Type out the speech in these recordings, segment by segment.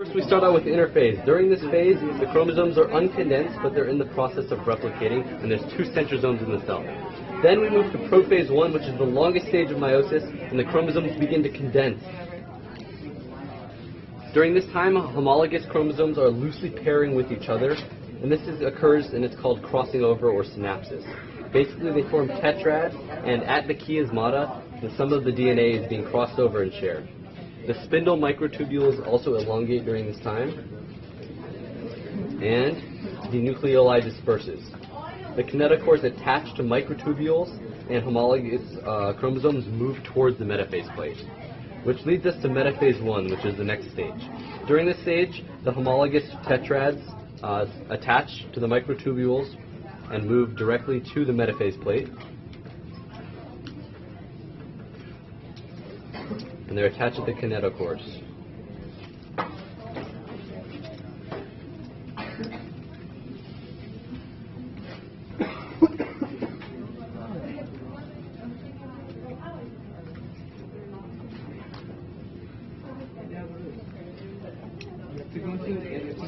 First, we start out with interphase. During this phase, the chromosomes are uncondensed, but they're in the process of replicating, and there's 2 centrosomes in the cell. Then we move to prophase 1, which is the longest stage of meiosis, and the chromosomes begin to condense. During this time, homologous chromosomes are loosely pairing with each other, and this occurs, and it's called crossing over or synapsis. Basically, they form tetrads, and at the chiasmata, some of the DNA is being crossed over and shared. The spindle microtubules also elongate during this time, and the nucleoli disperses. The kinetochores attach to microtubules, and homologous chromosomes move towards the metaphase plate, which leads us to metaphase 1, which is the next stage. During this stage, the homologous tetrads attach to the microtubules and move directly to the metaphase plate. And they're attached at the kinetochores.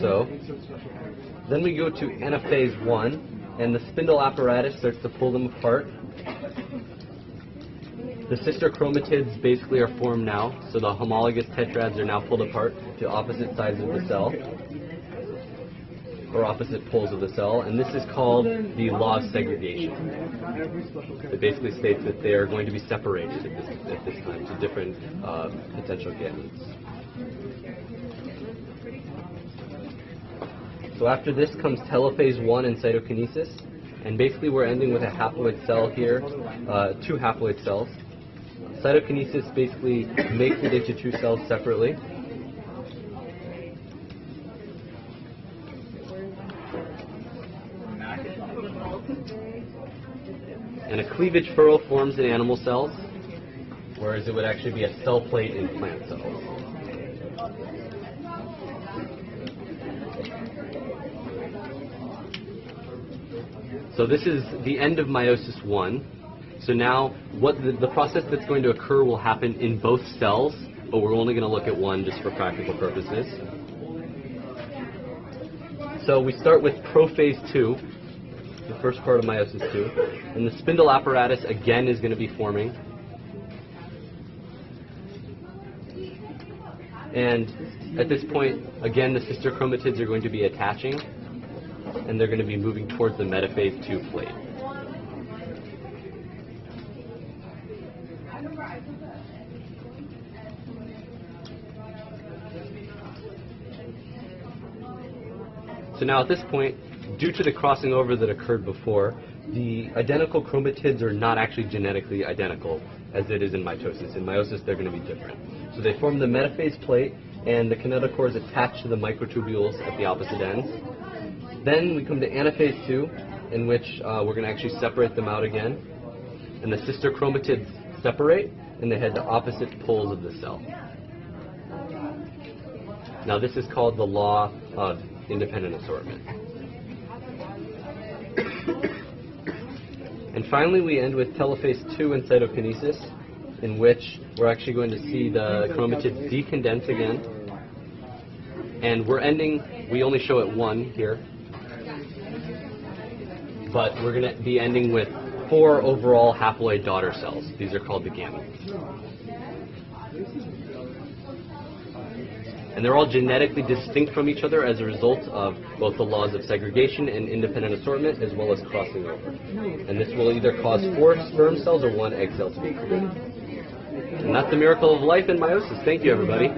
So, then we go to anaphase 1, and the spindle apparatus starts to pull them apart. The sister chromatids basically are formed now, so the homologous tetrads are now pulled apart to opposite sides of the cell, or opposite poles of the cell, and this is called the law of segregation. It basically states that they are going to be separated at this time to different potential gametes. So after this comes telophase 1 and cytokinesis, and basically we're ending with a haploid cell here, 2 haploid cells. Cytokinesis basically makes it into 2 cells separately. And a cleavage furrow forms in animal cells, whereas it would actually be a cell plate in plant cells. So this is the end of meiosis 1. So now what the process that's going to occur will happen in both cells, but we're only going to look at one just for practical purposes. So we start with prophase 2, the first part of meiosis 2, and the spindle apparatus again is going to be forming. And at this point, again, the sister chromatids are going to be attaching, and they're going to be moving towards the metaphase 2 plate. So now at this point, due to the crossing over that occurred before, the identical chromatids are not actually genetically identical as it is in mitosis. In meiosis, they're going to be different. So they form the metaphase plate, and the kinetochores attach to the microtubules at the opposite ends. Then we come to anaphase 2, in which we're going to actually separate them out again. And the sister chromatids separate, and they head to opposite poles of the cell. Now this is called the law of independent assortment. And finally we end with telophase 2 and cytokinesis, in which we're actually going to see the chromatids decondense again. And we're ending, we only show it 1 here, but we're going to be ending with 4 overall haploid daughter cells. These are called the gametes. And they're all genetically distinct from each other as a result of both the laws of segregation and independent assortment, as well as crossing over. And this will either cause 4 sperm cells or 1 egg cell to be created. And that's the miracle of life in meiosis. Thank you, everybody.